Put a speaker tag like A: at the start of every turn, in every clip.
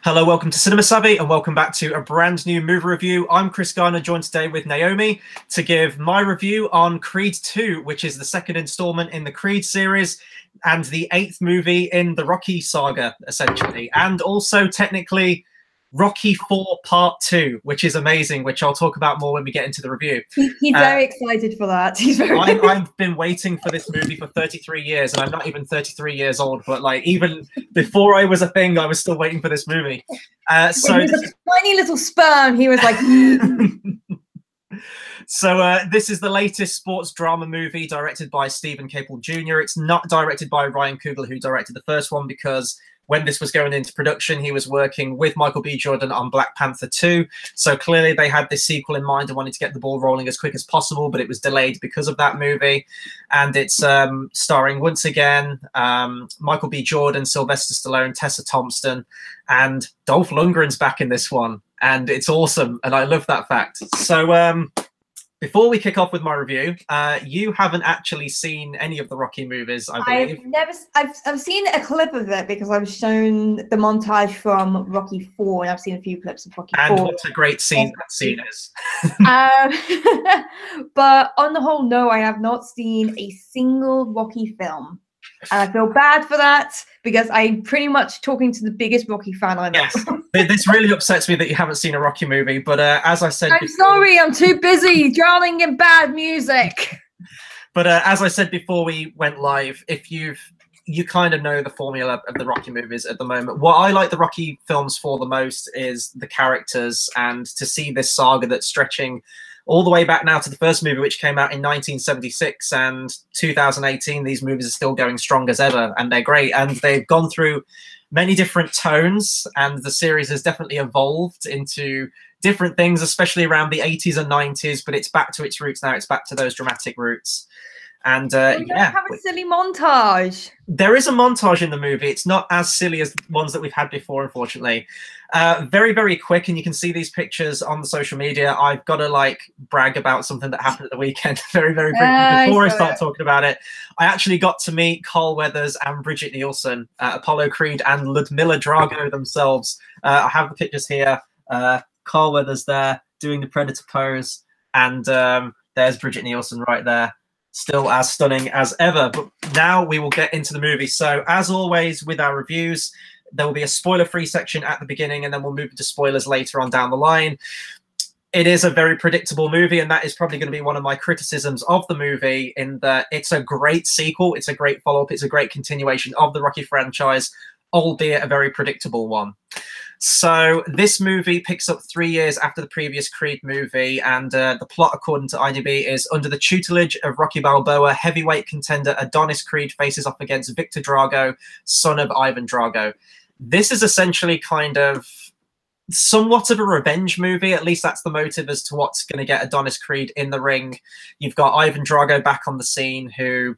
A: Hello, welcome to Cinema Savvy, and welcome back to a brand new movie review. I'm Chris Garner, joined today with Naomi to give my review on Creed 2, which is the second installment in the Creed series and the 8th movie in the Rocky saga, essentially. And also, technically, Rocky 4 Part 2, which is amazing, which I'll talk about more when we get into the review.
B: He's very excited for that. He's very.
A: I've been waiting for this movie for 33 years, and I'm not even 33 years old, but like even before I was a thing, I was still waiting for this movie. So
B: he was a tiny little sperm. He was like.
A: So this is the latest sports drama movie directed by Stephen Caple Jr. It's not directed by Ryan Coogler, who directed the first one, because when this was going into production, he was working with Michael B. Jordan on Black Panther 2. So clearly they had this sequel in mind and wanted to get the ball rolling as quick as possible, but it was delayed because of that movie. And it's starring, once again, Michael B. Jordan, Sylvester Stallone, Tessa Thompson, and Dolph Lundgren's back in this one. And it's awesome, and I love that fact. So before we kick off with my review, you haven't actually seen any of the Rocky movies, I believe.
B: I've seen a clip of it because I was shown the montage from Rocky 4, and I've seen a few clips of Rocky 4.
A: And what a great scene that scene is.
B: But on the whole, no, I have not seen a single Rocky film. And I feel bad for that because I'm pretty much talking to the biggest Rocky fan I know.
A: Yes, this really upsets me that you haven't seen a Rocky movie. But as I said,
B: I'm sorry, I'm too busy drowning in bad music.
A: But as I said before we went live, if you kind of know the formula of the Rocky movies at the moment. What I like the Rocky films for the most is the characters, and to see this saga that's stretching all the way back now to the first movie, which came out in 1976, and 2018, these movies are still going strong as ever, and they're great. And they've gone through many different tones, and the series has definitely evolved into different things, especially around the 80s and 90s, but it's back to its roots now. It's back to those dramatic roots. And
B: we don't have a silly montage.
A: There is a montage in the movie. It's not as silly as ones that we've had before, unfortunately. Very, very quick, and you can see these pictures on the social media. I've got to like brag about something that happened at the weekend very, very briefly before I start talking about it. I actually got to meet Carl Weathers and Bridget Nielsen, Apollo Creed and Ludmilla Drago themselves. I have the pictures here. Carl Weathers there doing the Predator pose, and there's Bridget Nielsen right there. Still as stunning as ever. But now we will get into the movie. So as always with our reviews, there will be a spoiler-free section at the beginning, and then we'll move into spoilers later on down the line. It is a very predictable movie, and that is probably going to be one of my criticisms of the movie, in that it's a great sequel, it's a great follow-up, it's a great continuation of the Rocky franchise, albeit a very predictable one. So this movie picks up 3 years after the previous Creed movie, and the plot, according to IMDb, is under the tutelage of Rocky Balboa, heavyweight contender Adonis Creed faces off against Victor Drago, son of Ivan Drago. This is essentially kind of somewhat of a revenge movie. At least that's the motive as to what's going to get Adonis Creed in the ring. You've got Ivan Drago back on the scene, who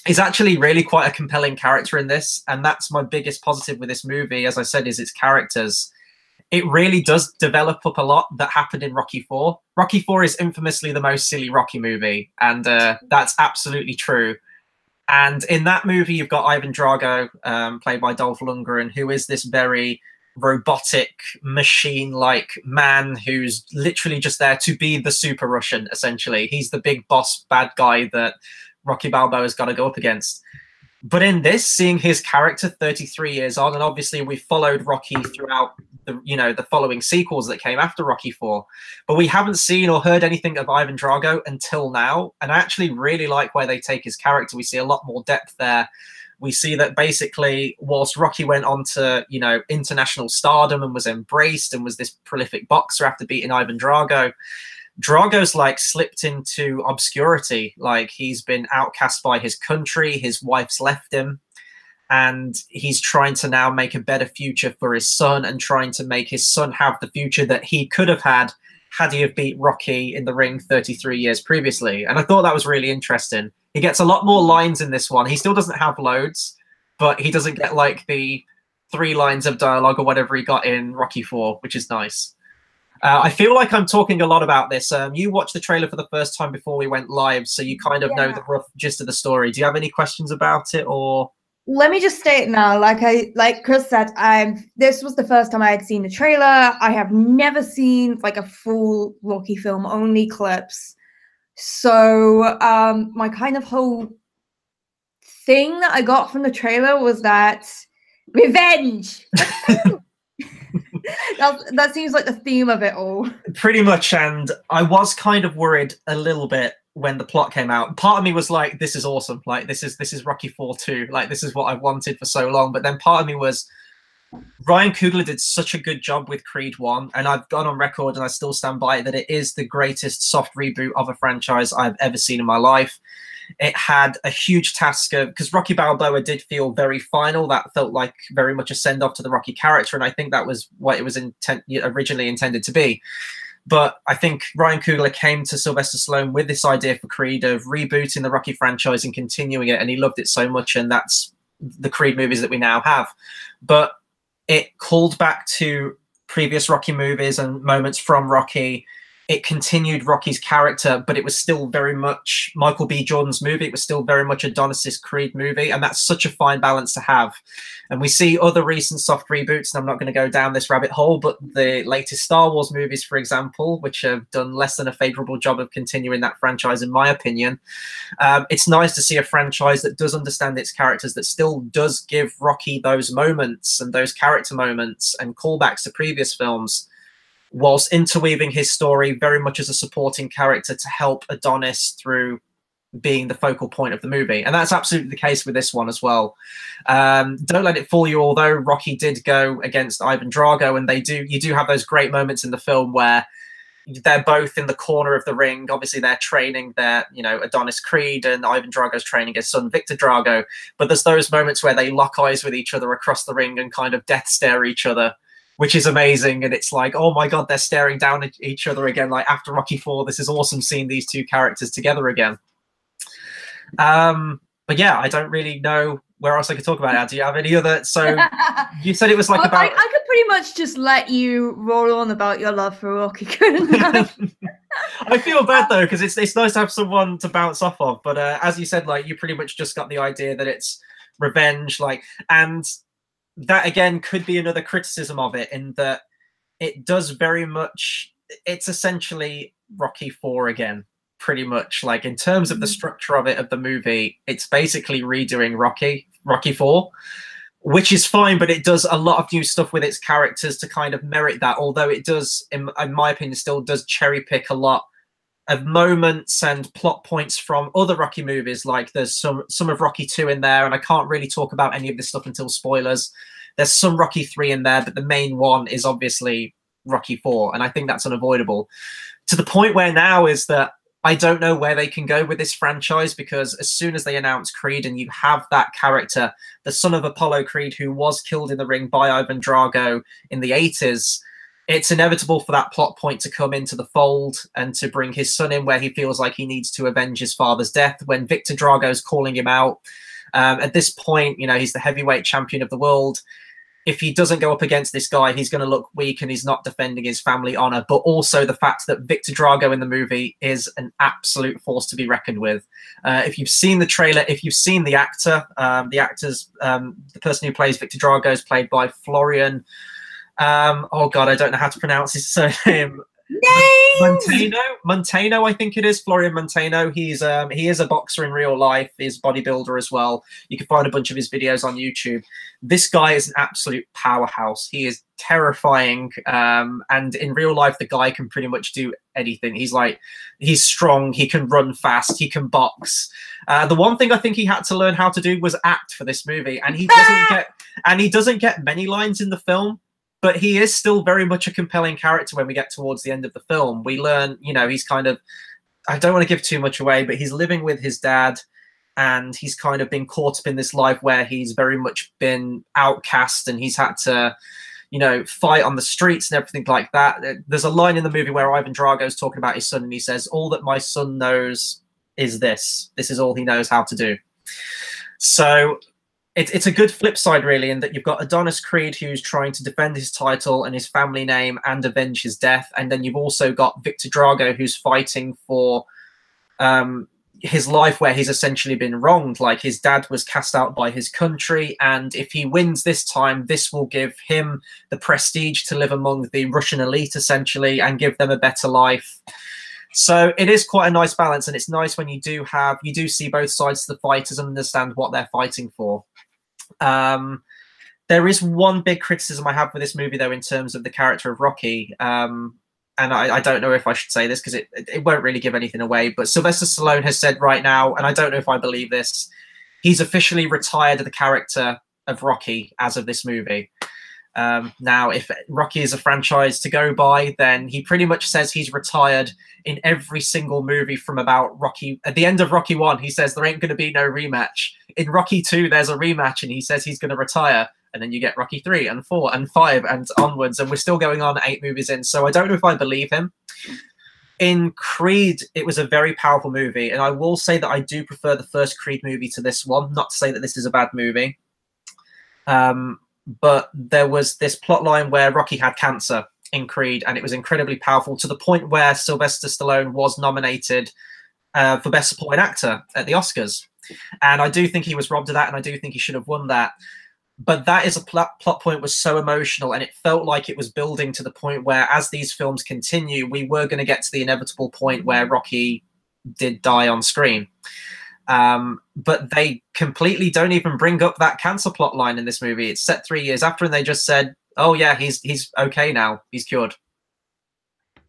A: is actually really quite a compelling character in this, and that's my biggest positive with this movie, as I said, is its characters. It really does develop up a lot that happened in Rocky 4. Rocky 4 is infamously the most silly Rocky movie, and that's absolutely true. And in that movie, you've got Ivan Drago, played by Dolph Lundgren, who is this very robotic, machine-like man who's literally just there to be the Super Russian, essentially. He's the big boss bad guy that Rocky Balboa's got to go up against. But in this, seeing his character 33 years on, and obviously we followed Rocky throughout the following sequels that came after Rocky 4, but we haven't seen or heard anything of Ivan Drago until now, and I actually really like where they take his character. We see a lot more depth there. We see that basically, whilst Rocky went on to, international stardom and was embraced and was this prolific boxer after beating Ivan Drago, Drago's like slipped into obscurity. Like, he's been outcast by his country, his wife's left him, and he's trying to now make a better future for his son, and trying to make his son have the future that he could have had he have beat Rocky in the ring 33 years previously. And I thought that was really interesting. He gets a lot more lines in this one. He still doesn't have loads, but he doesn't get like the 3 lines of dialogue or whatever he got in Rocky 4, which is nice. I feel like I'm talking a lot about this. You watched the trailer for the first time before we went live, so you kind of know the rough gist of the story. Do you have any questions about it, or?
B: let me just state now, like Chris said, this was the first time I had seen the trailer. I have never seen like a full Rocky film, only clips. So my kind of whole thing that I got from the trailer was that revenge. that seems like the theme of it all.
A: Pretty much, and I was kind of worried a little bit when the plot came out. Part of me was like, this is awesome, like this is Rocky 4 too, like this is what I wanted for so long. But then part of me was, Ryan Coogler did such a good job with Creed 1, and I've gone on record and I still stand by it, that it is the greatest soft reboot of a franchise I've ever seen in my life. It had a huge task of, because Rocky Balboa did feel very final, that felt like very much a send-off to the Rocky character, and I think that was what it was originally intended to be. But I think Ryan Coogler came to Sylvester Stallone with this idea for Creed of rebooting the Rocky franchise and continuing it, and he loved it so much, and that's the Creed movies that we now have. But it called back to previous Rocky movies and moments from Rocky. It continued Rocky's character, but it was still very much Michael B. Jordan's movie. It was still very much Adonis's Creed movie, and that's such a fine balance to have. And we see other recent soft reboots, and I'm not going to go down this rabbit hole, but the latest Star Wars movies, for example, which have done less than a favorable job of continuing that franchise, in my opinion. It's nice to see a franchise that does understand its characters, that still does give Rocky those moments and those character moments and callbacks to previous films, whilst interweaving his story very much as a supporting character to help Adonis through being the focal point of the movie. And that's absolutely the case with this one as well. Don't let it fool you, although Rocky did go against Ivan Drago, and you do have those great moments in the film where they're both in the corner of the ring. Obviously they're training their, Adonis Creed, and Ivan Drago's training his son Victor Drago. But there's those moments where they lock eyes with each other across the ring and kind of death stare each other, which is amazing. And it's like, oh my God, they're staring down at each other again. Like after Rocky 4, this is awesome seeing these two characters together again. But yeah, I don't really know where else I could talk about it. Do you have any other? So you said it was like about...
B: I could pretty much just let you roll on about your love for Rocky, couldn't I?
A: I feel bad though, because it's nice to have someone to bounce off of. But as you said, like you pretty much just got the idea that it's revenge, like, and that again could be another criticism of it, in that it does very much, it's essentially Rocky 4 again, pretty much. Like in terms of the structure of it, of the movie, it's basically redoing Rocky 4, which is fine, but it does a lot of new stuff with its characters to kind of merit that, although it does, in my opinion, still does cherry pick a lot of moments and plot points from other Rocky movies. Like there's some of Rocky 2 in there, and I can't really talk about any of this stuff until spoilers. There's some Rocky 3 in there, but the main one is obviously Rocky 4, and I think that's unavoidable. To the point where now is that I don't know where they can go with this franchise, because as soon as they announce Creed and you have that character, the son of Apollo Creed, who was killed in the ring by Ivan Drago in the 80s, it's inevitable for that plot point to come into the fold and to bring his son in, where he feels like he needs to avenge his father's death, when Victor Drago's calling him out. At this point, he's the heavyweight champion of the world. If he doesn't go up against this guy, he's going to look weak, and he's not defending his family honor. But also the fact that Victor Drago in the movie is an absolute force to be reckoned with. If you've seen the trailer, if you've seen the actor, the person who plays Victor Drago is played by Florian. Oh God, I don't know how to pronounce his surname. Montano, I think it is. Florian Montano. He is a boxer in real life. He's a bodybuilder as well. You can find a bunch of his videos on YouTube. This guy is an absolute powerhouse. He is terrifying. And in real life, the guy can pretty much do anything. He's strong. He can run fast. He can box. The one thing I think he had to learn how to do was act for this movie, and he doesn't get many lines in the film. But he is still very much a compelling character when we get towards the end of the film. We learn, he's kind of, I don't want to give too much away, but he's living with his dad, and he's kind of been caught up in this life where he's very much been outcast, and he's had to, fight on the streets and everything like that. There's a line in the movie where Ivan Drago's talking about his son, and he says, "All that my son knows is this. This is all he knows how to do." So it's a good flip side, really, in that you've got Adonis Creed, who's trying to defend his title and his family name and avenge his death. And then you've also got Victor Drago, who's fighting for, his life where he's essentially been wronged. Like, his dad was cast out by his country, and if he wins this time, this will give him the prestige to live among the Russian elite, essentially, and give them a better life. So it is quite a nice balance, and it's nice when you do see both sides of the fighters and understand what they're fighting for. There is one big criticism I have for this movie, though, in terms of the character of Rocky. And I don't know if I should say this because it won't really give anything away, but Sylvester Stallone has said right now, and I don't know if I believe this, he's officially retired the character of Rocky as of this movie. Now, if Rocky is a franchise to go by, then he pretty much says he's retired in every single movie from about Rocky. At the end of Rocky 1, he says there ain't going to be no rematch. In Rocky 2, there's a rematch, and he says he's going to retire. And then you get Rocky 3 and 4 and 5 and onwards, and we're still going on 8 movies in. So I don't know if I believe him. In Creed, it was a very powerful movie, and I will say that I do prefer the first Creed movie to this one. Not to say that this is a bad movie. But there was this plot line where Rocky had cancer in Creed, and it was incredibly powerful to the point where Sylvester Stallone was nominated for Best Supporting Actor at the Oscars. And I do think he was robbed of that, and I do think he should have won that. But that is a plot point was so emotional, and it felt like it was building to the point where, as these films continue, we were going to get to the inevitable point where Rocky did die on screen. But they completely don't even bring up that cancer plot line in this movie. It's set 3 years after, and they just said, "Oh yeah, he's okay now. He's cured."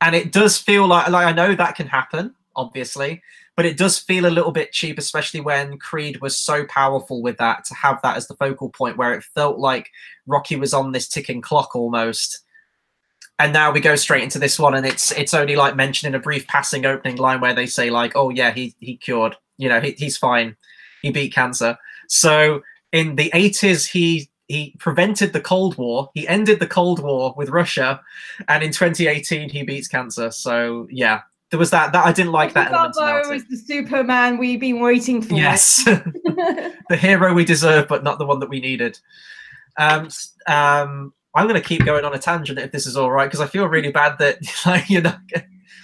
A: And it does feel like I know that can happen, obviously, but it does feel a little bit cheap, especially when Creed was so powerful with that, to have that as the focal point, where it felt like Rocky was on this ticking clock almost. And now we go straight into this one, and it's only like mentioned in a brief passing opening line where they say like, "Oh yeah, he cured. You know, he's fine. He beat cancer." So in the 80s, he prevented the Cold War. He ended the Cold War with Russia, and in 2018, he beats cancer. So yeah. There was that I didn't like that element about it.
B: Was the Superman we've been waiting for.
A: Yes. The hero we deserve, but not the one that we needed. I'm going to keep going on a tangent if this is all right, because I feel really bad that you're not.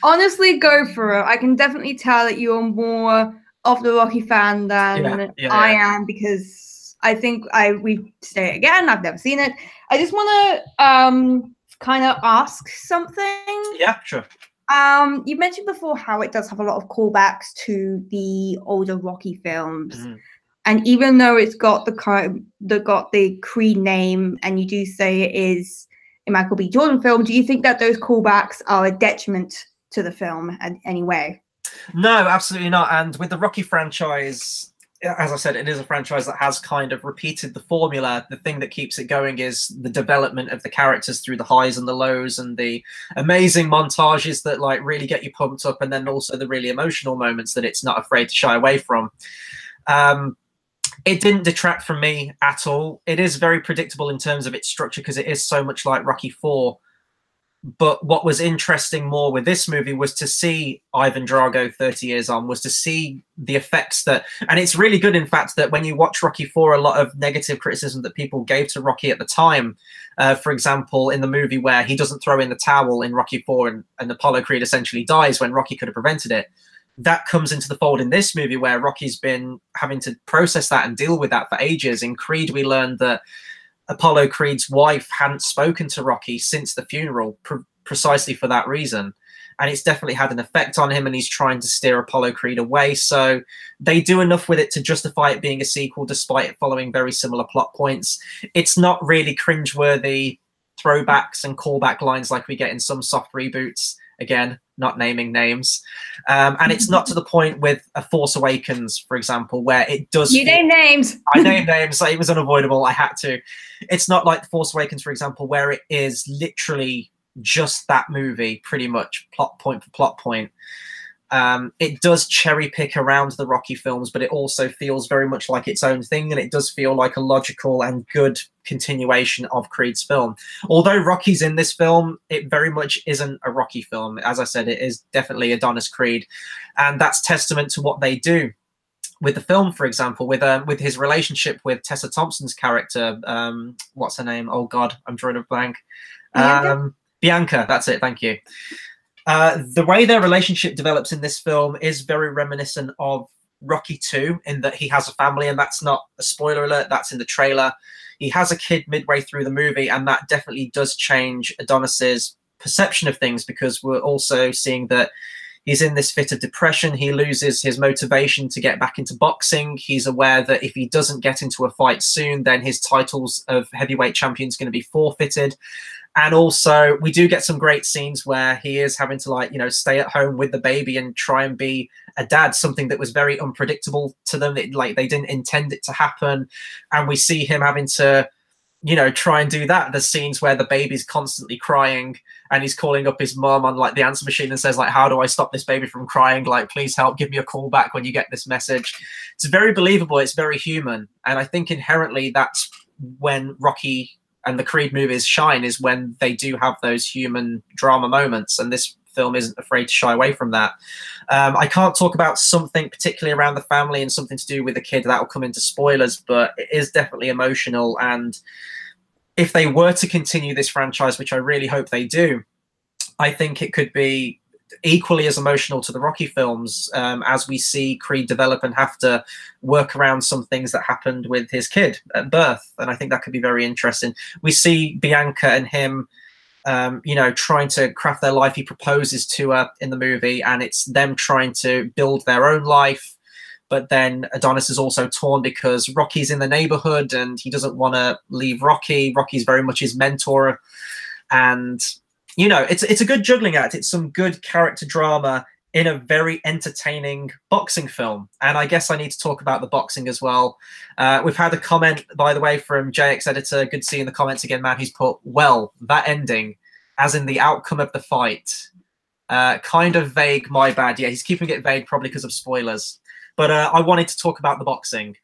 B: Honestly, go for it. I can definitely tell that you're more of the Rocky fan than I am, because I think we say it again. I've never seen it. I just want to kind of ask something.
A: Yeah, sure.
B: You mentioned before how it does have a lot of callbacks to the older Rocky films, and even though it's got the Creed name, and you do say it is a Michael B. Jordan film, do you think that those callbacks are a detriment to the film in any way?
A: No, absolutely not. And with the Rocky franchise, as I said, it is a franchise that has kind of repeated the formula. The thing that keeps it going is the development of the characters through the highs and the lows, and the amazing montages that like really get you pumped up, and then also the really emotional moments that it's not afraid to shy away from. It didn't detract from me at all. It is very predictable in terms of its structure, because it is so much like Rocky 4. But what was interesting more with this movie was to see Ivan Drago 30 years on, was to see the effects that, and it's really good, in fact, that when you watch Rocky 4, a lot of negative criticism that people gave to Rocky at the time, for example, in the movie where he doesn't throw in the towel in Rocky 4 and Apollo Creed essentially dies when Rocky could have prevented it. That comes into the fold in this movie, where Rocky's been having to process that and deal with that for ages. In Creed, we learned that Apollo Creed's wife hadn't spoken to Rocky since the funeral, precisely for that reason. And it's definitely had an effect on him, and he's trying to steer Apollo Creed away. So they do enough with it to justify it being a sequel, despite it following very similar plot points. It's not really cringeworthy throwbacks and callback lines like we get in some soft reboots. Again, not naming names. And it's not to the point with A Force Awakens, for example, where it does...
B: You name names.
A: I name names. It was unavoidable. I had to. It's not like The Force Awakens, for example, where it is literally just that movie, pretty much, plot point for plot point. It does cherry pick around the Rocky films, but it also feels very much like its own thing, and it does feel like a logical and good continuation of Creed's film. Although Rocky's in this film, it very much isn't a Rocky film. As I said, it is definitely Adonis Creed, and that's testament to what they do with the film. For example, with his relationship with Tessa Thompson's character, what's her name? Oh God, I'm drawing a blank. Bianca, that's it. Thank you. The way their relationship develops in this film is very reminiscent of Rocky 2 in that he has a family, and that's not a spoiler alert, that's in the trailer. He has a kid midway through the movie, and that definitely does change Adonis's perception of things, because we're also seeing that he's in this fit of depression. He loses his motivation to get back into boxing. He's aware that if he doesn't get into a fight soon, then his titles of heavyweight champion is going to be forfeited. And also, we do get some great scenes where he is having to, like, you know, stay at home with the baby and try and be a dad, something that was very unpredictable to them. Like, they didn't intend it to happen. And we see him having to, you know, try and do that. There's scenes where the baby's constantly crying and he's calling up his mom on, like, the answer machine and says, like, how do I stop this baby from crying? Like, please help, give me a call back when you get this message. It's very believable. It's very human. And I think inherently that's when Rocky and the Creed movies shine, is when they do have those human drama moments. And this film isn't afraid to shy away from that. I can't talk about something particularly around the family and something to do with the kid. That will come into spoilers, but it is definitely emotional. And if they were to continue this franchise, which I really hope they do, I think it could be equally as emotional to the Rocky films, as we see Creed develop and have to work around some things that happened with his kid at birth. And I think that could be very interesting. We see Bianca and him, you know, trying to craft their life. He proposes to her in the movie, and it's them trying to build their own life. But then Adonis is also torn because Rocky's in the neighborhood and he doesn't want to leave Rocky. Rocky's very much his mentor. And, you know, it's a good juggling act. It's some good character drama in a very entertaining boxing film. And I guess I need to talk about the boxing as well. We've had a comment, by the way, from JX Editor. Good seeing the comments again, man. He's put, well, that ending, as in the outcome of the fight, kind of vague, my bad. Yeah, he's keeping it vague probably because of spoilers. But I wanted to talk about the boxing.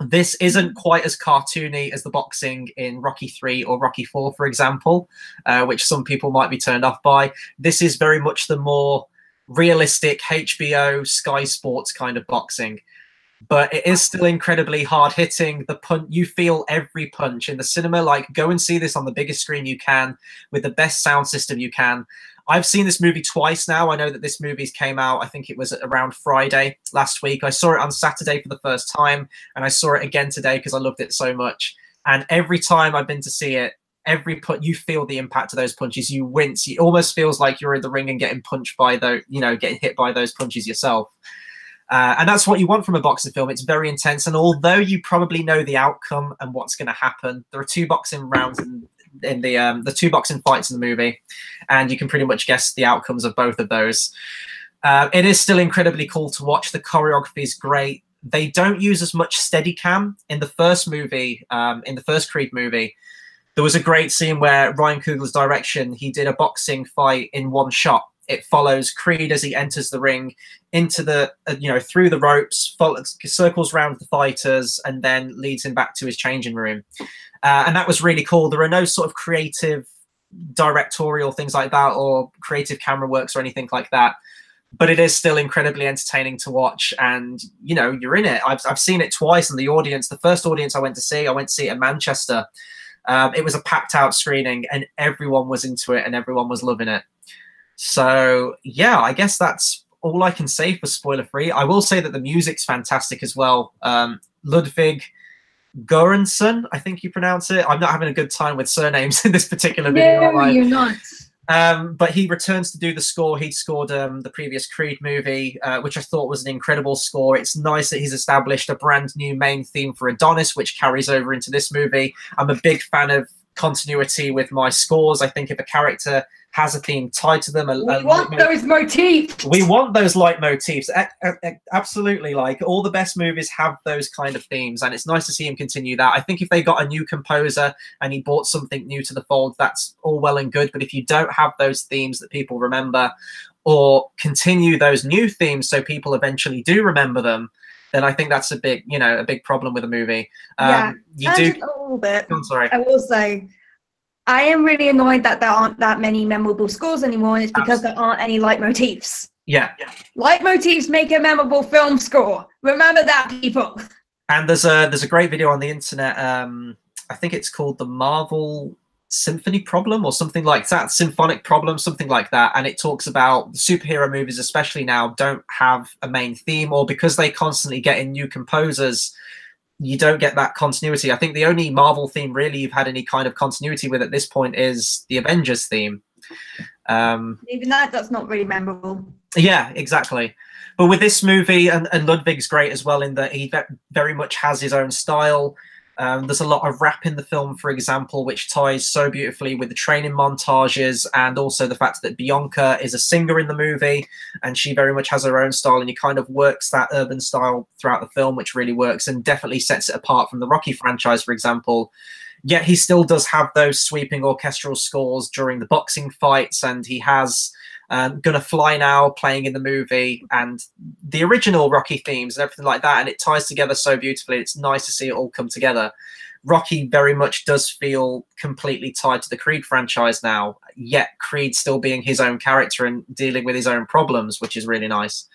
A: This isn't quite as cartoony as the boxing in Rocky 3 or Rocky 4, for example, which some people might be turned off by. This is very much the more realistic HBO, Sky Sports kind of boxing. But it is still incredibly hard-hitting. The punch, you feel every punch in the cinema. Like, go and see this on the biggest screen you can with the best sound system you can. I've seen this movie twice now. I know that this movie came out, I think it was around Friday last week. I saw it on Saturday for the first time, and I saw it again today because I loved it so much. And every time I've been to see it, you feel the impact of those punches. You wince. It almost feels like you're in the ring and getting punched by those, you know, getting hit by those punches yourself. And that's what you want from a boxing film. It's very intense. And although you probably know the outcome and what's going to happen, there are two boxing rounds in the two boxing fights in the movie, and you can pretty much guess the outcomes of both of those. It is still incredibly cool to watch. The choreography is great. They don't use as much Steadicam in the first movie, in the first Creed movie. There was a great scene where Ryan Coogler's direction, he did a boxing fight in one shot. It follows Creed as he enters the ring into the, you know, through the ropes, circles around the fighters, and then leads him back to his changing room. And that was really cool. There are no sort of creative directorial things like that or creative camera works or anything like that. But it is still incredibly entertaining to watch. And, you know, you're in it. I've seen it twice, and the audience, the first audience I went to see it in Manchester. It was a packed out screening and everyone was into it and everyone was loving it. So, yeah, I guess that's all I can say for spoiler free. I will say that the music's fantastic as well. Ludwig Göransson, I think you pronounce it. I'm not having a good time with surnames in this particular video.
B: No, you're not.
A: But he returns to do the score. He'd scored the previous Creed movie, which I thought was an incredible score. It's nice that he's established a brand new main theme for Adonis, which carries over into this movie. I'm a big fan of continuity with my scores. I think if a character has a theme tied to them,
B: we want those motifs.
A: We want those leitmotifs. Absolutely. Like, all the best movies have those kind of themes, and it's nice to see him continue that. I think if they got a new composer and he brought something new to the fold, that's all well and good. But if you don't have those themes that people remember, or continue those new themes so people eventually do remember them, then I think that's a big, you know, a big problem with a movie.
B: Yeah,
A: you do
B: a little bit.
A: I'm sorry.
B: I will say, I am really annoyed that there aren't that many memorable scores anymore, and it's because there aren't any leitmotifs.
A: Yeah.
B: Leitmotifs make a memorable film score. Remember that, people.
A: And there's a great video on the internet. I think it's called the Marvel symphony problem or something like that, symphonic problem, something like that. And it talks about superhero movies, especially now, don't have a main theme, or because they constantly get in new composers, you don't get that continuity. I think the only Marvel theme really you've had any kind of continuity with at this point is the Avengers theme.
B: Even that's not really memorable.
A: Yeah, exactly. But with this movie, and Ludwig's great as well in that he very much has his own style. There's a lot of rap in the film, for example, which ties so beautifully with the training montages, and also the fact that Bianca is a singer in the movie, and she very much has her own style, and he kind of works that urban style throughout the film, which really works and definitely sets it apart from the Rocky franchise, for example. Yet he still does have those sweeping orchestral scores during the boxing fights, and he has Gonna Fly Now playing in the movie, and the original Rocky themes and everything like that, and it ties together so beautifully. It's nice to see it all come together. Rocky very much does feel completely tied to the Creed franchise now, yet Creed still being his own character and dealing with his own problems, which is really nice.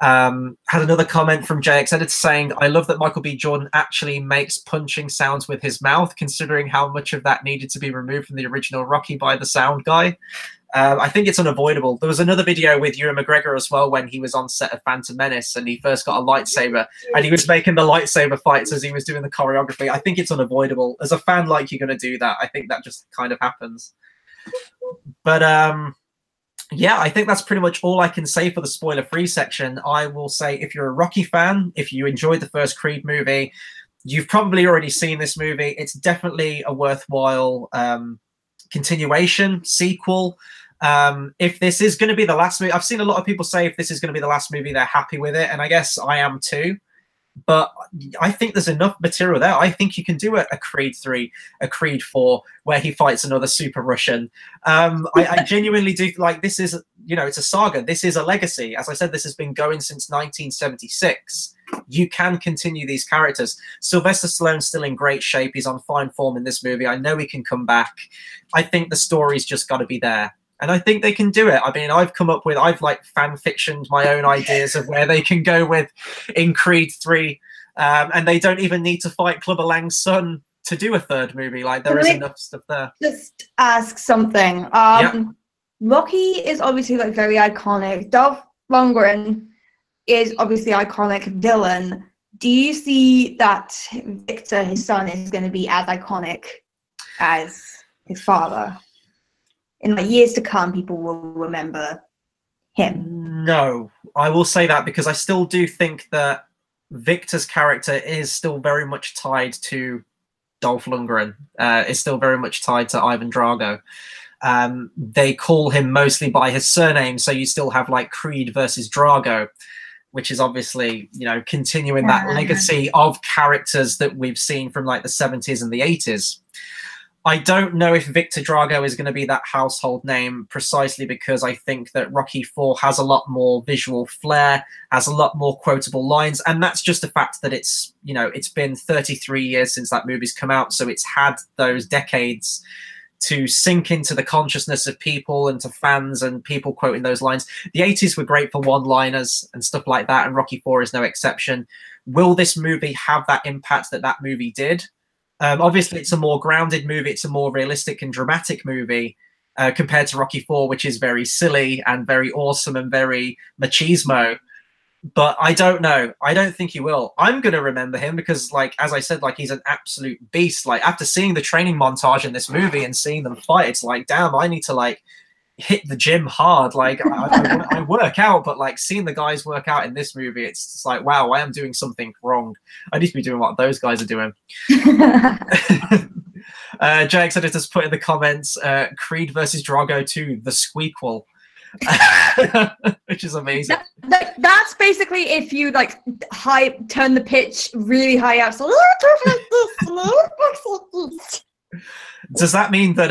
A: Had another comment from JX Editor saying, I love that Michael B. Jordan actually makes punching sounds with his mouth, considering how much of that needed to be removed from the original Rocky by the sound guy. I think it's unavoidable. There was another video with Ewan McGregor as well when he was on set of Phantom Menace and he first got a lightsaber and he was making the lightsaber fights as he was doing the choreography. I think it's unavoidable. As a fan, like, you're going to do that. I think that just kind of happens. But yeah, I think that's pretty much all I can say for the spoiler-free section. I will say, if you're a Rocky fan, if you enjoyed the first Creed movie, you've probably already seen this movie. It's definitely a worthwhile continuation, sequel. If this is going to be the last movie, I've seen a lot of people say if this is going to be the last movie, they're happy with it, and I guess I am too. But I think there's enough material there. I think you can do a Creed 3, a Creed 4, where he fights another super Russian. I genuinely do, like, this is, you know, it's a saga. This is a legacy. As I said, this has been going since 1976. You can continue these characters. Sylvester Stallone's still in great shape. He's on fine form in this movie. I know he can come back. I think the story's just got to be there. And I think they can do it. I mean, I've like fan fictioned my own ideas of where they can go with in Creed 3. And they don't even need to fight Clubber Lang's son to do a third movie. Like, there is enough stuff there.
B: Just ask something. Rocky is obviously like very iconic. Dolph Lundgren is obviously an iconic villain. Do you see that Victor, his son, is going to be as iconic as his father? In the years to come, people will remember him.
A: No, I will say that because I still do think that Victor's character is still very much tied to Dolph Lundgren. Is still very much tied to Ivan Drago. They call him mostly by his surname, so you still have like Creed versus Drago, which is obviously, you know, continuing that legacy of characters that we've seen from like the 70s and the 80s. I don't know if Victor Drago is going to be that household name, precisely because I think that Rocky IV has a lot more visual flair, has a lot more quotable lines, and that's just the fact that it's, you know, it's been 33 years since that movie's come out, so it's had those decades to sink into the consciousness of people and to fans and people quoting those lines. The 80s were great for one-liners and stuff like that, and Rocky IV is no exception. Will this movie have that impact that that movie did? Obviously, it's a more grounded movie. It's a more realistic and dramatic movie compared to Rocky IV, which is very silly and very awesome and very machismo. But I don't know. I don't think he will. I'm going to remember him because, like, as I said, like, he's an absolute beast. Like, after seeing the training montage in this movie and seeing them fight, it's like, damn, I need to, like, hit the gym hard. Like, I work out, but, like, seeing the guys work out in this movie, it's just like, wow, I am doing something wrong. I need to be doing what those guys are doing. JX Editor's put in the comments, Creed versus Drago 2, the squeakquel. Which is amazing.
B: That's basically if you like turn the pitch really high up. So
A: does that mean that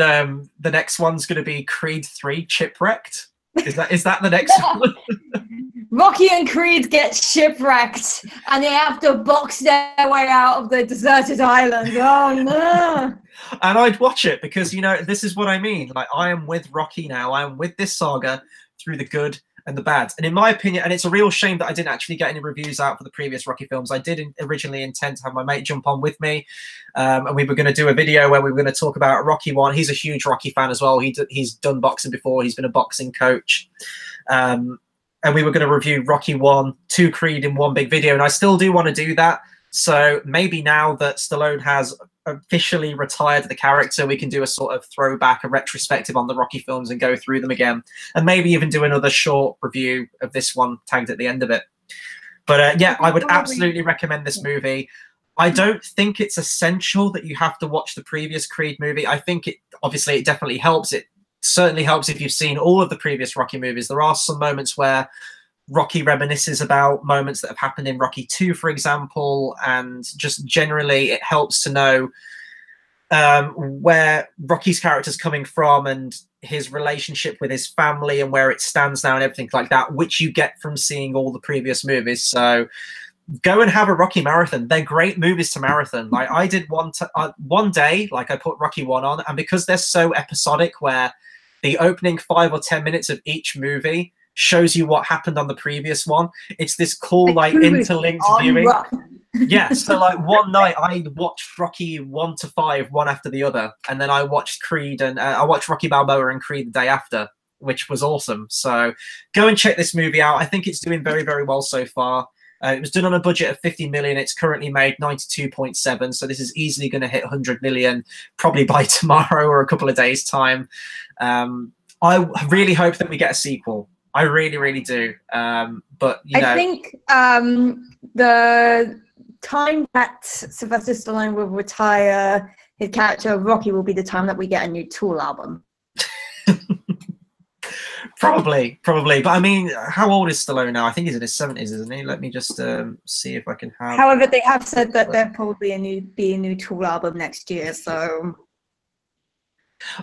A: the next one's going to be Creed 3 Chipwrecked? Is that the next one?
B: Rocky and Creed get shipwrecked and they have to box their way out of the deserted island. Oh no.
A: And I'd watch it because, you know, this is what I mean. Like, I am with Rocky now. I am with this saga through the good and the bad. And in my opinion, and it's a real shame that I didn't actually get any reviews out for the previous Rocky films. I did originally intend to have my mate jump on with me, and we were going to do a video where we were going to talk about Rocky 1. He's a huge Rocky fan as well. He's done boxing before. He's been a boxing coach. And we were going to review Rocky 1, 2 Creed in one big video, and I still do want to do that. So maybe now that Stallone has officially retired the character, we can do a sort of throwback, a retrospective on the Rocky films and go through them again, and maybe even do another short review of this one tagged at the end of it. But yeah, I would absolutely recommend this movie. I don't think it's essential that you have to watch the previous Creed movie. I think obviously it definitely helps. It certainly helps if you've seen all of the previous Rocky movies. There are some moments where Rocky reminisces about moments that have happened in Rocky 2, for example, and just generally it helps to know where Rocky's character's coming from and his relationship with his family and where it stands now and everything like that, which you get from seeing all the previous movies. So go and have a Rocky marathon. They're great movies to marathon. Like I did one day, like I put Rocky 1 on, and because they're so episodic, where the opening 5 or 10 minutes of each movie shows you what happened on the previous one. It's this cool, like interlinked viewing. Yeah, so like one night I watched Rocky 1 to 5, one after the other, and then I watched Creed and I watched Rocky Balboa and Creed the day after, which was awesome. So go and check this movie out. I think it's doing very, very well so far. It was done on a budget of 50 million. It's currently made 92.7. So this is easily going to hit 100 million probably by tomorrow or a couple of days' time. I really hope that we get a sequel. I really, really do. But, you know,
B: I think the time that Sylvester Stallone will retire his character of Rocky will be the time that we get a new Tool album.
A: Probably. But I mean, how old is Stallone now? I think he's in his 70s, isn't he? Let me just see if I can have...
B: However, they have said that there'll probably be a new Tool album next year, so...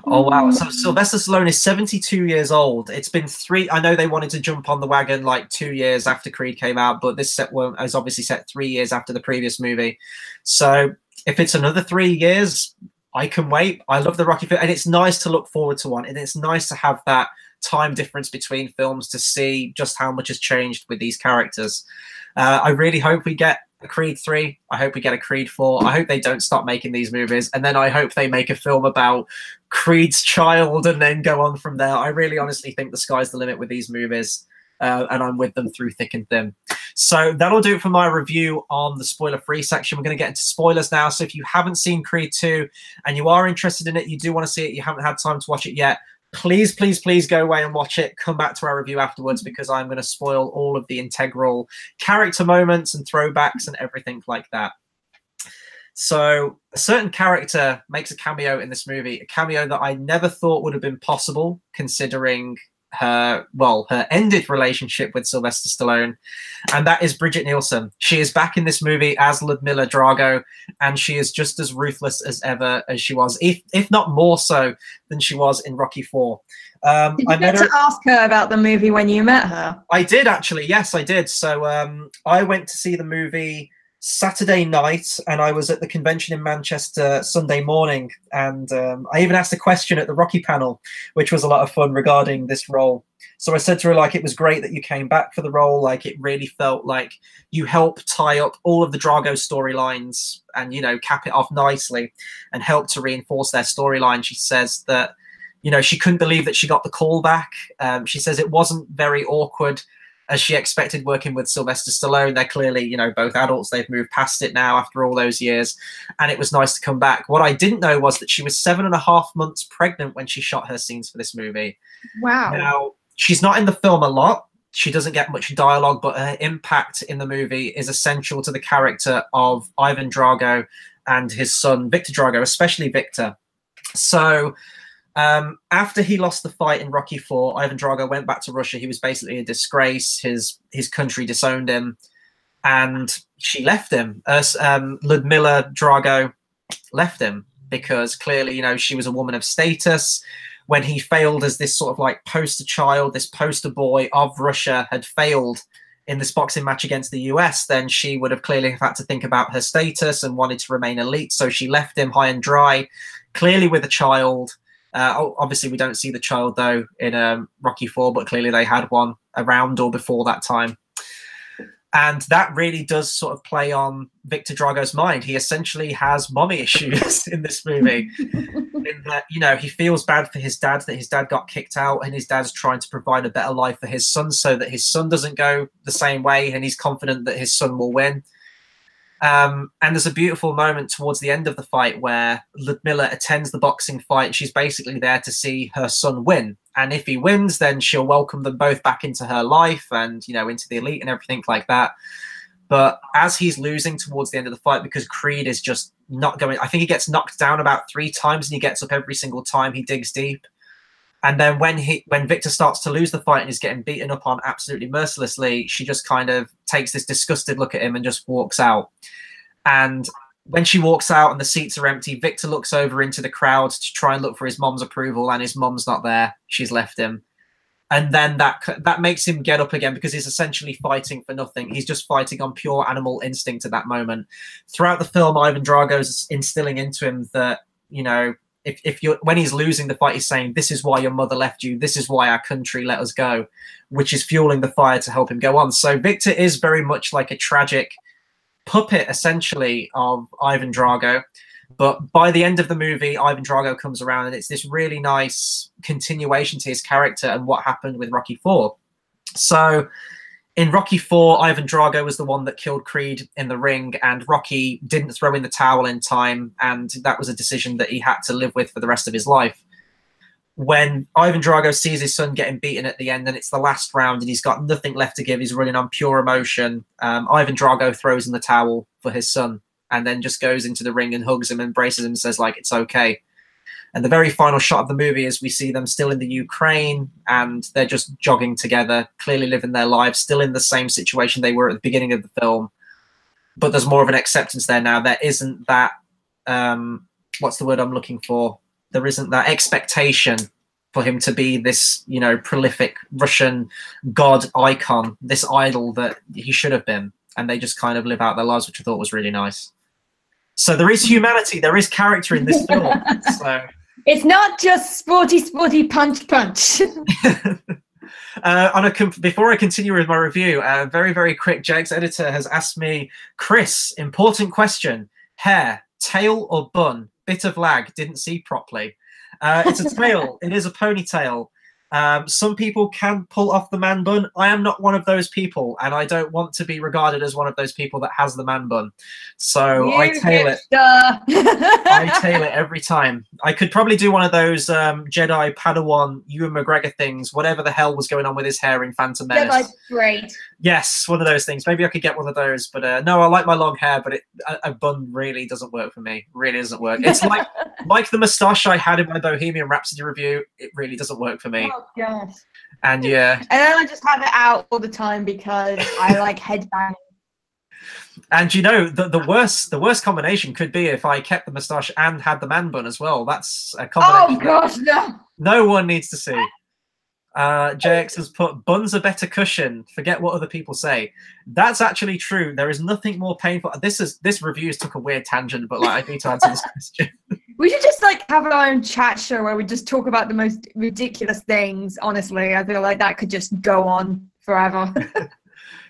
A: Oh, wow. So Sylvester Stallone is 72 years old. It's been 3... I know they wanted to jump on the wagon like 2 years after Creed came out, but this set is obviously set 3 years after the previous movie. So if it's another 3 years, I can wait. I love the Rocky film, and it's nice to look forward to one, and it's nice to have that time difference between films to see just how much has changed with these characters. I really hope we get a Creed 3. I hope we get a Creed 4. I hope they don't stop making these movies, and then I hope they make a film about Creed's child and then go on from there. I really honestly think the sky's the limit with these movies, and I'm with them through thick and thin. So that'll do it for my review on the spoiler-free section. We're going to get into spoilers now. So if you haven't seen Creed 2 and you are interested in it, you do want to see it, you haven't had time to watch it yet, please, please, please go away and watch it. Come back to our review afterwards, because I'm going to spoil all of the integral character moments and throwbacks and everything like that. So a certain character makes a cameo in this movie, a cameo that I never thought would have been possible considering her ended relationship with Sylvester Stallone, and that is Bridget Nielsen. She is back in this movie as Ludmilla Drago, and she is just as ruthless as ever as she was, if not more so than she was in Rocky 4.
B: Did you get to ask her about the movie when you met her? I
A: did, actually. Yes, I did. So I went to see the movie Saturday night, and I was at the convention in Manchester Sunday morning, and I even asked a question at the Rocky panel, which was a lot of fun, regarding this role. So I said to her, like, it was great that you came back for the role. Like, it really felt like you helped tie up all of the Drago storylines and, you know, cap it off nicely and help to reinforce their storyline. She says that, you know, she couldn't believe that she got the call back. She says it wasn't very awkward as she expected working with Sylvester Stallone. They're clearly, you know, both adults. They've moved past it now after all those years, and it was nice to come back. What I didn't know was that she was 7.5 months pregnant when she shot her scenes for this movie.
B: Wow.
A: Now, she's not in the film a lot. She doesn't get much dialogue, but her impact in the movie is essential to the character of Ivan Drago and his son, Victor Drago, especially Victor. So after he lost the fight in Rocky 4, Ivan Drago went back to Russia. He was basically a disgrace. His country disowned him, and she left him. Ludmilla Drago left him because clearly, you know, she was a woman of status. When he failed as this sort of like poster child, this poster boy of Russia, had failed in this boxing match against the US, then she would have clearly had to think about her status and wanted to remain elite. So she left him high and dry, clearly with a child. Obviously, we don't see the child though in Rocky 4, but clearly they had one around or before that time. And that really does sort of play on Victor Drago's mind. He essentially has mommy issues in this movie. In that, you know, he feels bad for his dad, that his dad got kicked out, and his dad's trying to provide a better life for his son so that his son doesn't go the same way, and he's confident that his son will win. And there's a beautiful moment towards the end of the fight where Ludmilla attends the boxing fight. She's basically there to see her son win. And if he wins, then she'll welcome them both back into her life and, you know, into the elite and everything like that. But as he's losing towards the end of the fight, because Creed is just not going, I think he gets knocked down about 3 times and he gets up every single time he digs deep. And then when Victor starts to lose the fight and is getting beaten up on absolutely mercilessly, she just kind of takes this disgusted look at him and just walks out. And when she walks out and the seats are empty, Victor looks over into the crowd to try and look for his mom's approval, and his mom's not there. She's left him. And then that makes him get up again, because he's essentially fighting for nothing. He's just fighting on pure animal instinct at that moment. Throughout the film, Ivan Drago's instilling into him that, you know, when he's losing the fight, he's saying, this is why your mother left you. This is why our country let us go, which is fueling the fire to help him go on. So Victor is very much like a tragic puppet, essentially, of Ivan Drago. But by the end of the movie, Ivan Drago comes around, and it's this really nice continuation to his character and what happened with Rocky 4. So in Rocky 4, Ivan Drago was the one that killed Creed in the ring, and Rocky didn't throw in the towel in time, and that was a decision that he had to live with for the rest of his life. When Ivan Drago sees his son getting beaten at the end, and it's the last round, and he's got nothing left to give, he's running on pure emotion, Ivan Drago throws in the towel for his son, and then just goes into the ring and hugs him, embraces him, and says, like, it's okay. And the very final shot of the movie is we see them still in the Ukraine, and they're just jogging together, clearly living their lives, still in the same situation they were at the beginning of the film. But there's more of an acceptance there now. There isn't that, what's the word I'm looking for? There isn't that expectation for him to be this, you know, prolific Russian god icon, this idol that he should have been. And they just kind of live out their lives, which I thought was really nice. So there is humanity, there is character in this film. So
B: it's not just sporty punch.
A: Before I continue with my review, very, very quick, Jake's editor has asked me, Chris, important question, hair, tail or bun? Bit of lag, didn't see properly. It's a tail, it is a ponytail. Some people can pull off the man bun. I am not one of those people, and I don't want to be regarded as one of those people that has the man bun. So I tail it. I tail it every time. I could probably do one of those Jedi Padawan Ewan McGregor things, whatever the hell was going on with his hair in Phantom Menace.
B: Jedi braid.
A: Yes, one of those things. Maybe I could get one of those, but no, I like my long hair, but a bun really doesn't work for me. Really doesn't work. It's like the moustache I had in my Bohemian Rhapsody review. It really doesn't work for me.
B: Oh god.
A: And yeah.
B: And then I just have it out all the time because I like headbanging.
A: And you know, the worst combination could be if I kept the moustache and had the man bun as well. That's a combination.
B: Oh gosh, no.
A: No one needs to see. JX has put, buns a better cushion. Forget what other people say. That's actually true. There is nothing more painful. This review took a weird tangent, but like I need to answer this question.
B: We should just like have our own chat show where we just talk about the most ridiculous things. Honestly, I feel like that could just go on forever.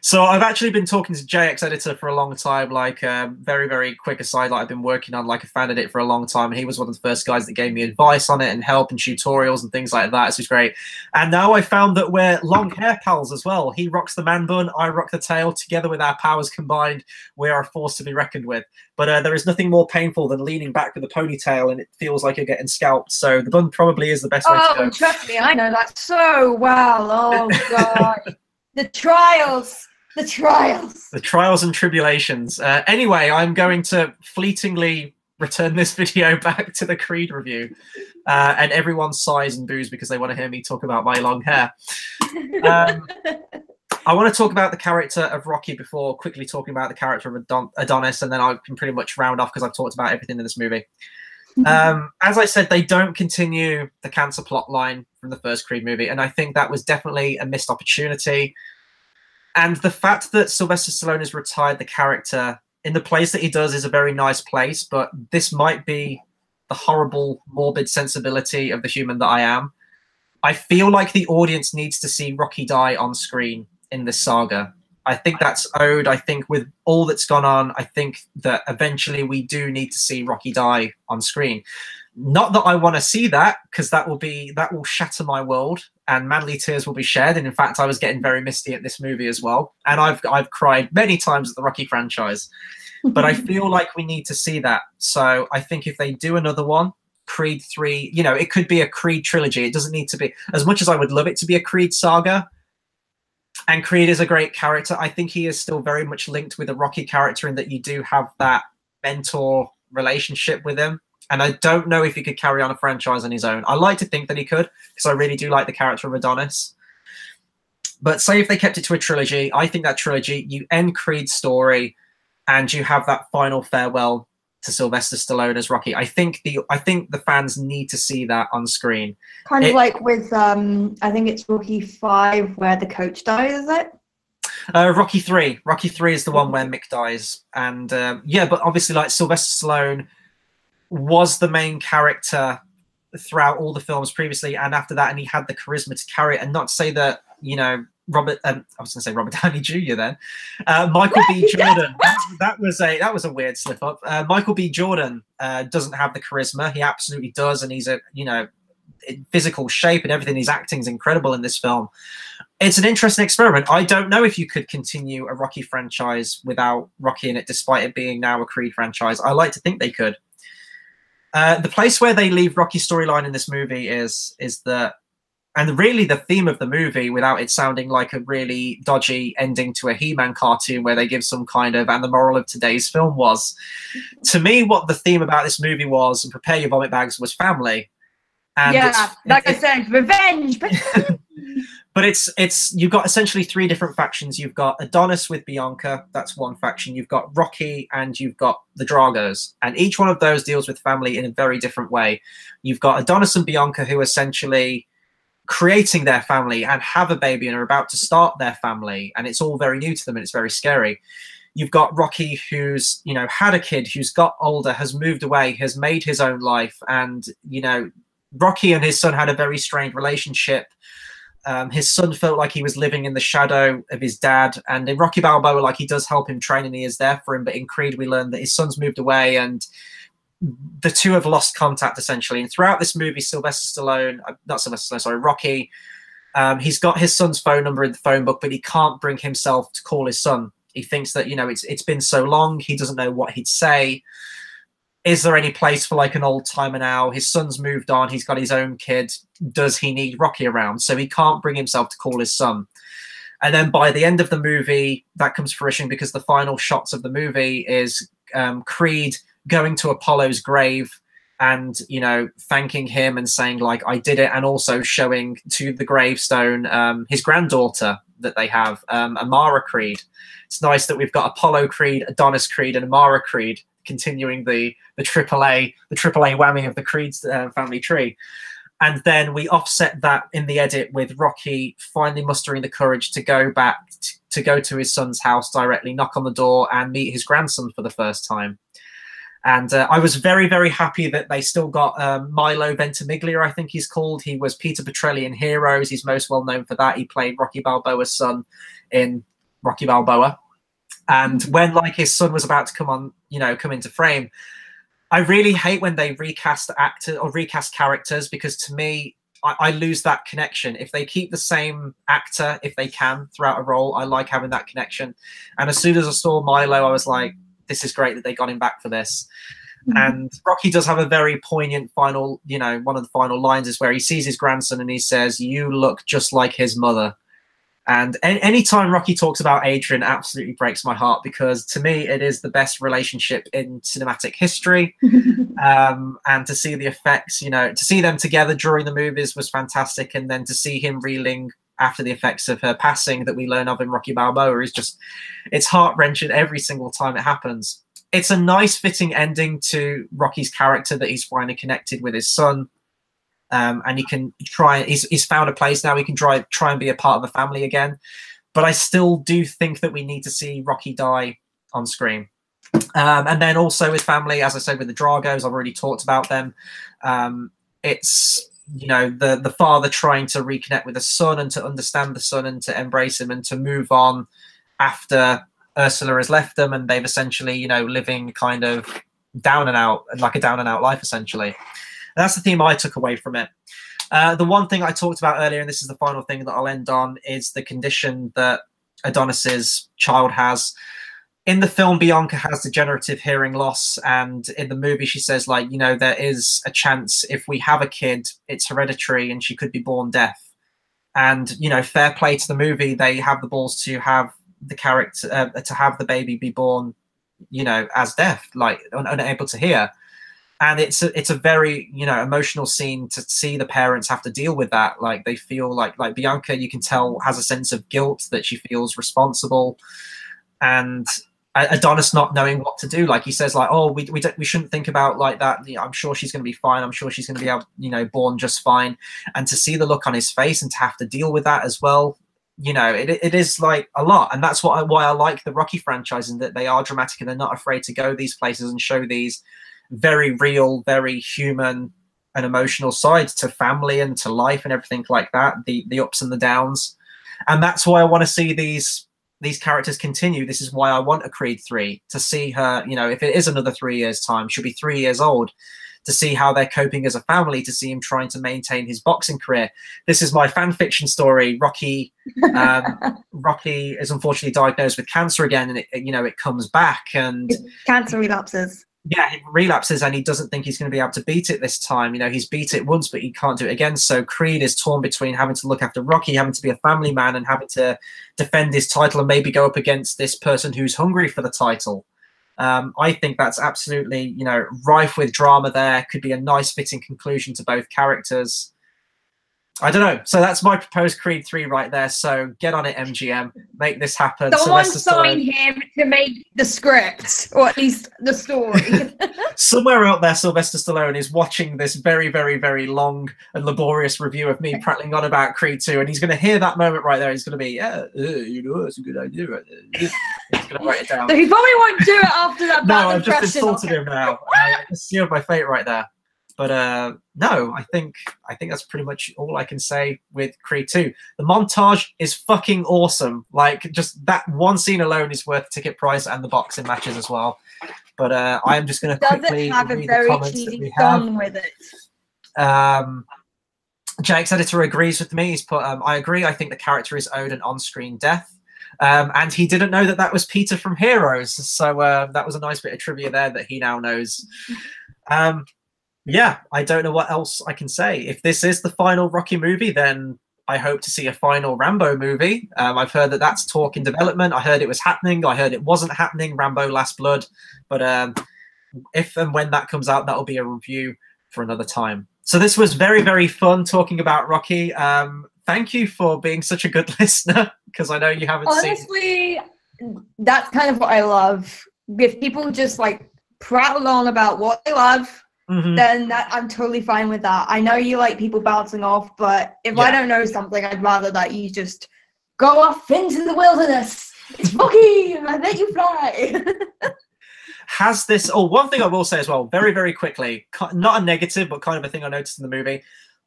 A: So I've actually been talking to JX Editor for a long time, like very, very quick aside, like I've been working on like a fan edit for a long time. And he was one of the first guys that gave me advice on it and help and tutorials and things like that. This was great. And now I found that we're long hair pals as well. He rocks the man bun, I rock the tail. Together with our powers combined, we are a force to be reckoned with. But there is nothing more painful than leaning back with a ponytail and it feels like you're getting scalped. So the bun probably is the best way to go.
B: Oh, trust me, I know that so well. Oh, God. The trials. The trials. The
A: trials and tribulations. Anyway, I'm going to fleetingly return this video back to the Creed review. And everyone sighs and boos because they want to hear me talk about my long hair. I want to talk about the character of Rocky before quickly talking about the character of Adonis, and then I can pretty much round off because I've talked about everything in this movie. As I said, they don't continue the cancer plot line from the first Creed movie, and I think that was definitely a missed opportunity. And the fact that Sylvester Stallone has retired the character in the place that he does is a very nice place, but this might be the horrible, morbid sensibility of the human that I am, I feel like the audience needs to see Rocky die on screen in this saga. I think that's owed. I think with all that's gone on, I think that eventually we do need to see Rocky die on screen. Not that I want to see that, because that will shatter my world and manly tears will be shed. And in fact, I was getting very misty at this movie as well. And I've cried many times at the Rocky franchise, but I feel like we need to see that. So I think if they do another one, Creed 3, you know, it could be a Creed trilogy. It doesn't need to be, as much as I would love it to be a Creed saga. And Creed is a great character. I think he is still very much linked with the Rocky character in that you do have that mentor relationship with him. And I don't know if he could carry on a franchise on his own. I like to think that he could, because I really do like the character of Adonis. But say if they kept it to a trilogy, I think that trilogy, you end Creed's story and you have that final farewell to Sylvester Stallone as Rocky. I think the fans need to see that on screen.
B: Kind of like with I think it's Rocky 5 where the coach dies, is it?
A: Rocky 3. Rocky 3 is the one where Mick dies. And yeah, but obviously like Sylvester Stallone was the main character throughout all the films previously and after that, and he had the charisma to carry it. And not to say that, you know, I was going to say Robert Downey Jr. then. Michael B. Jordan. That was a weird slip up. Michael B. Jordan doesn't have the charisma. He absolutely does, and he's in physical shape and everything. His acting is incredible in this film. It's an interesting experiment. I don't know if you could continue a Rocky franchise without Rocky in it, despite it being now a Creed franchise. I like to think they could. The place where they leave Rocky's storyline in this movie is that. And really the theme of the movie, without it sounding like a really dodgy ending to a He-Man cartoon where they give some kind of, and the moral of today's film was, to me, what the theme about this movie was, and prepare your vomit bags, was family. And
B: yeah, like I said, revenge.
A: But you've got essentially 3 different factions. You've got Adonis with Bianca, that's one faction. You've got Rocky and you've got the Dragos. And each one of those deals with family in a very different way. You've got Adonis and Bianca who essentially creating their family and have a baby and are about to start their family, and it's all very new to them and it's very scary. You've got Rocky who's, you know, had a kid, who's got older, has moved away, has made his own life, and, you know, Rocky and his son had a very strained relationship. His son felt like he was living in the shadow of his dad, and in Rocky Balboa, like, he does help him train and he is there for him, but in Creed we learn that his son's moved away and the two have lost contact essentially. And throughout this movie, Rocky, he's got his son's phone number in the phone book, but he can't bring himself to call his son. He thinks that, you know, it's been so long, he doesn't know what he'd say. Is there any place for like an old timer now? His son's moved on, he's got his own kid. Does he need Rocky around? So he can't bring himself to call his son. And then by the end of the movie, that comes to fruition because the final shots of the movie is Creed going to Apollo's grave and, you know, thanking him and saying like, I did it, and also showing to the gravestone his granddaughter that they have, Amara Creed. It's nice that we've got Apollo Creed, Adonis Creed, and Amara Creed continuing the AAA whammy of the Creed's family tree. And then we offset that in the edit with Rocky finally mustering the courage to go back to go to his son's house directly, knock on the door, and meet his grandson for the first time. And I was very, very happy that they still got Milo Ventimiglia, I think he's called. He was Peter Petrelli in Heroes. He's most well known for that. He played Rocky Balboa's son in Rocky Balboa. And when like his son was about to come into frame, I really hate when they recast actors or recast characters, because to me, I lose that connection. If they keep the same actor, if they can, throughout a role, I like having that connection. And as soon as I saw Milo, I was like, this is great that they got him back for this. Mm-hmm. And Rocky does have a very poignant final, you know, one of the final lines is where he sees his grandson and he says, "You look just like his mother." And anytime Rocky talks about Adrian, absolutely breaks my heart, because to me, it is the best relationship in cinematic history. And to see the effects, you know, to see them together during the movies was fantastic. And then to see him reeling after the effects of her passing that we learn of in Rocky Balboa is just, it's heart-wrenching every single time it happens. It's a nice fitting ending to Rocky's character that he's finally connected with his son. And he can try, he's found a place now, he can try and be a part of the family again. But I still do think that we need to see Rocky die on screen. And then also with family, as I said, with the Dragos, I've already talked about them. It's, you know, the father trying to reconnect with the son and to understand the son and to embrace him and to move on after Ursula has left them, and they've essentially, you know, living kind of down and out, like a down and out life, essentially. And that's the theme I took away from it. The one thing I talked about earlier, and this is the final thing that I'll end on, is the condition that Adonis's child has. In the film, Bianca has degenerative hearing loss, and in the movie she says, like, you know, there is a chance if we have a kid, it's hereditary and she could be born deaf. And, you know, fair play to the movie, they have the balls to have the character, to have the baby be born, you know, as deaf, like unable to hear. And it's a very, you know, emotional scene to see the parents have to deal with that. Like, they feel like Bianca, you can tell, has a sense of guilt that she feels responsible. And Adonis not knowing what to do, like he says, like, oh, we shouldn't think about like that. You know, I'm sure she's going to be fine. I'm sure she's going to be able, you know, born just fine. And to see the look on his face and to have to deal with that as well, you know, it is like a lot. And that's why I like the Rocky franchise, and that they are dramatic and they're not afraid to go these places and show these very real, very human and emotional sides to family and to life and everything like that. The ups and the downs, and that's why I want to see these characters continue. This is why I want a Creed 3, to see her, you know, if it is another 3 years time, she'll be 3 years old, to see how they're coping as a family, to see him trying to maintain his boxing career. This is my fan fiction story. Rocky is unfortunately diagnosed with cancer again, and it comes back, and
B: cancer relapses.
A: Yeah, he relapses, and he doesn't think he's going to be able to beat it this time. You know, he's beat it once, but he can't do it again. So Creed is torn between having to look after Rocky, having to be a family man, and having to defend his title and maybe go up against this person who's hungry for the title. I think that's absolutely, you know, rife with drama there. Could be a nice fitting conclusion to both characters. I don't know. So that's my proposed Creed 3 right there. So get on it, MGM. Make this happen.
B: Someone sign him to make the script, or at least the story.
A: Somewhere out there, Sylvester Stallone is watching this very, very, very long and laborious review of me prattling on about Creed 2, and he's going to hear that moment right there. He's going to be, yeah, you know, that's a good idea right there. He's going to write it down.
B: So he probably won't do it after that.
A: No, I've just insulted him now. I sealed my fate right there. But no, I think that's pretty much all I can say with Creed 2. The montage is fucking awesome. Like, just that one scene alone is worth the ticket price, and the boxing matches as well. But I am just going to quickly
B: have
A: read
B: a very
A: the comments that we
B: cheesy
A: have.
B: song with it.
A: Jake's editor agrees with me. He's put, I agree. I think the character is owed an on-screen death. And he didn't know that was Peter from Heroes. So that was a nice bit of trivia there that he now knows. Yeah, I don't know what else I can say. If this is the final Rocky movie, then I hope to see a final Rambo movie. I've heard that that's talk in development. I heard it was happening. I heard it wasn't happening, Rambo Last Blood. But if and when that comes out, that'll be a review for another time. So this was very, very fun talking about Rocky. Thank you for being such a good listener, because I know you haven't seen...
B: Honestly, that's kind of what I love. If people just, like, prattle on about what they love... Mm-hmm. Then I'm totally fine with that. I know you like people bouncing off, but if I don't know something, I'd rather that you just go off into the wilderness. It's Rocky, I let you fly.
A: Has this... Oh, one thing I will say as well, very, very quickly, not a negative, but kind of a thing I noticed in the movie.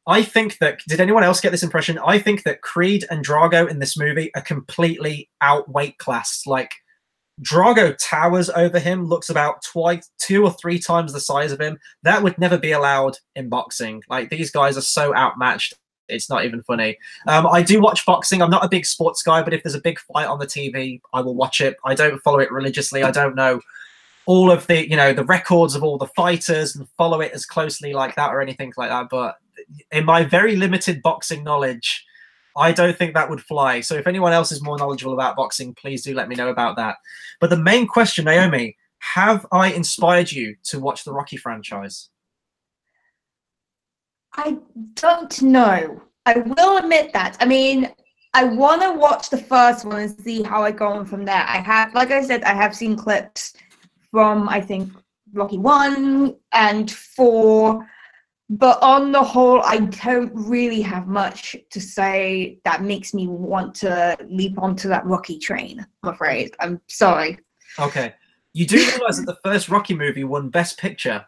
A: I think that... Did anyone else get this impression? I think that Creed and Drago in this movie are completely outweight classed. Like, Drago towers over him, looks about 2 or 3 times the size of him. That would never be allowed in boxing. Like, these guys are so outmatched, it's not even funny. I do watch boxing. I'm not a big sports guy, but if there's a big fight on the TV, I will watch it. I don't follow it religiously. I don't know all of the, you know, the records of all the fighters and follow it as closely like that or anything like that. But in my very limited boxing knowledge, I don't think that would fly. So if anyone else is more knowledgeable about boxing, please do let me know about that. But the main question, Naomi, have I inspired you to watch the Rocky franchise?
B: I don't know. I will admit that. I mean, I want to watch the first one and see how I go on from there. I have, like I said, I have seen clips from, I think, Rocky 1 and 4. But on the whole, I don't really have much to say that makes me want to leap onto that Rocky train, I'm afraid. I'm sorry.
A: Okay. You do realize that the first Rocky movie won Best Picture.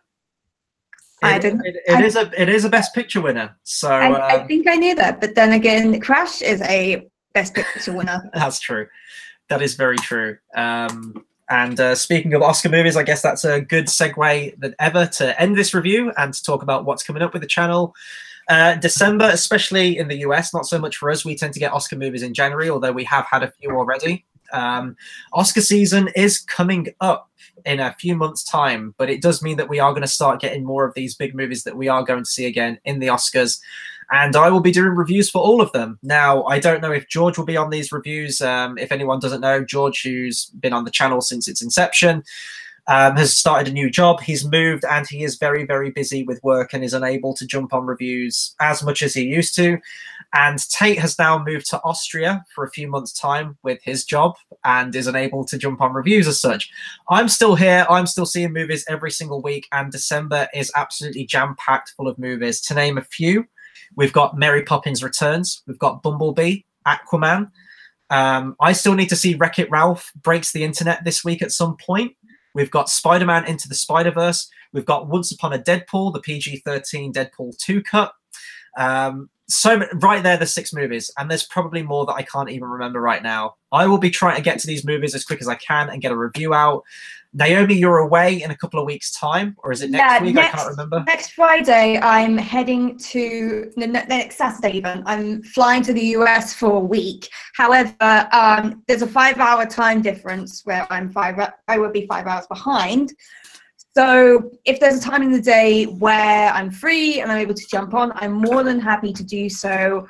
B: I didn't.
A: It is a Best Picture winner. So
B: I think I knew that, but then again, Crash is a Best Picture winner.
A: That's true. That is very true. And speaking of Oscar movies, I guess that's a good segue than ever to end this review and to talk about what's coming up with the channel. December, especially in the US, not so much for us. We tend to get Oscar movies in January, although we have had a few already. Oscar season is coming up in a few months' time, but it does mean that we are going to start getting more of these big movies that we are going to see again in the Oscars. And I will be doing reviews for all of them. Now, I don't know if George will be on these reviews. If anyone doesn't know, George, who's been on the channel since its inception, has started a new job. He's moved and he is very, very busy with work and is unable to jump on reviews as much as he used to. And Tate has now moved to Austria for a few months' time with his job and is unable to jump on reviews as such. I'm still here. I'm still seeing movies every single week, and December is absolutely jam-packed full of movies. To name a few, we've got Mary Poppins Returns. We've got Bumblebee, Aquaman. I still need to see Wreck-It Ralph breaks the internet this week at some point. We've got Spider-Man Into the Spider-Verse. We've got Once Upon a Deadpool, the PG-13 Deadpool 2 cut. So right there, there's 6 movies, and there's probably more that I can't even remember right now. I will be trying to get to these movies as quick as I can and get a review out. Naomi, you're away in a couple of weeks' time, or is it next week? I can't remember.
B: Next Friday, I'm heading to next Saturday even. I'm flying to the US for a week. However, there's a 5-hour time difference where I will be 5 hours behind. So if there's a time in the day where I'm free and I'm able to jump on, I'm more than happy to do so.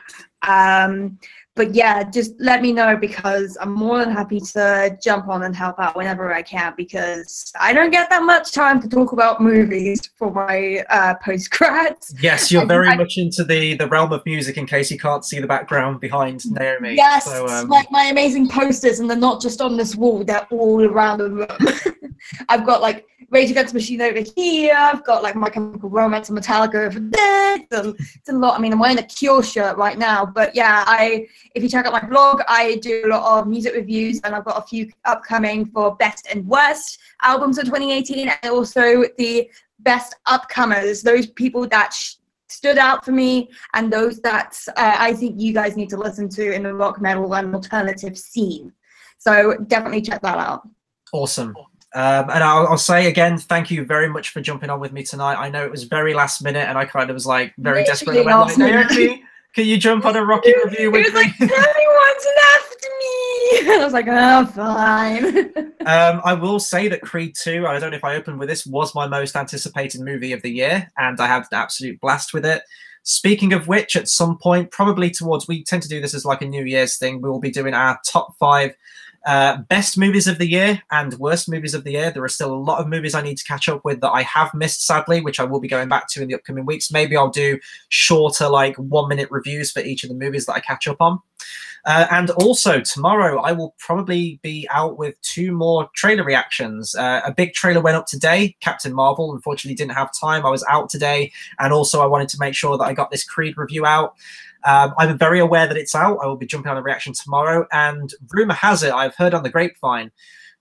B: But yeah, just let me know, because I'm more than happy to jump on and help out whenever I can, because I don't get that much time to talk about movies for my postgrads.
A: Yes, you're very much into the realm of music, in case you can't see the background behind Naomi.
B: Yes,
A: so,
B: like my amazing posters, and they're not just on this wall, they're all around the room. I've got like Rage Against the Machine over here, I've got like My Chemical Romance and Metallica over there. It's a lot. I mean, I'm wearing a Cure shirt right now, but yeah, if you check out my blog, I do a lot of music reviews, and I've got a few upcoming for best and worst albums of 2018, and also the best upcomers, those people that stood out for me, and those that I think you guys need to listen to in the rock, metal, and alternative scene. So definitely check that out.
A: Awesome. And I'll say again, thank you very much for jumping on with me tonight. I know it was very last minute, and I kind of was like very desperate. I went like, Naomi, can you jump on a Rocky review with me?
B: Like, everyone's left me. And I was like, oh, fine.
A: I will say that Creed 2, I don't know if I opened with this, was my most anticipated movie of the year, and I had an absolute blast with it. Speaking of which, at some point, probably we tend to do this as like a New Year's thing, we will be doing our top 5 best movies of the year and worst movies of the year. There are still a lot of movies I need to catch up with that I have missed, sadly, which I will be going back to in the upcoming weeks. Maybe I'll do shorter, like 1-minute reviews for each of the movies that I catch up on. And also tomorrow I will probably be out with 2 more trailer reactions. A big trailer went up today, Captain Marvel. Unfortunately didn't have time. I was out today, and also I wanted to make sure that I got this Creed review out. I'm very aware that it's out. I will be jumping on a reaction tomorrow, and rumor has it, I've heard on the grapevine,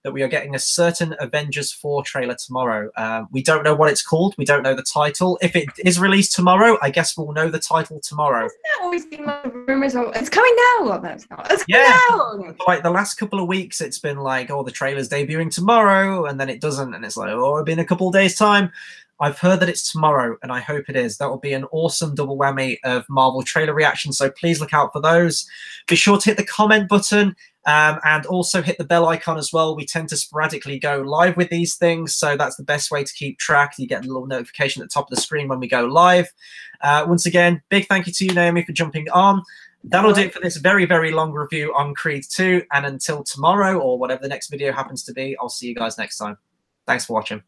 A: that we are getting a certain Avengers 4 trailer tomorrow. We don't know what it's called. We don't know the title. If it is released tomorrow, I guess we'll know the title tomorrow.
B: Hasn't that always been like rumors of it's coming now? Well, no, it's not. It's coming out.
A: Like the last couple of weeks, it's been like, oh, the trailer's debuting tomorrow, and then it doesn't, and it's like, oh, it'll be in a couple of days' time. I've heard that it's tomorrow, and I hope it is. That will be an awesome double whammy of Marvel trailer reactions, so please look out for those. Be sure to hit the comment button, and also hit the bell icon as well. We tend to sporadically go live with these things, so that's the best way to keep track. You get a little notification at the top of the screen when we go live. Once again, big thank you to you, Naomi, for jumping on. That'll do it for this very, very long review on Creed 2, and until tomorrow, or whatever the next video happens to be, I'll see you guys next time. Thanks for watching.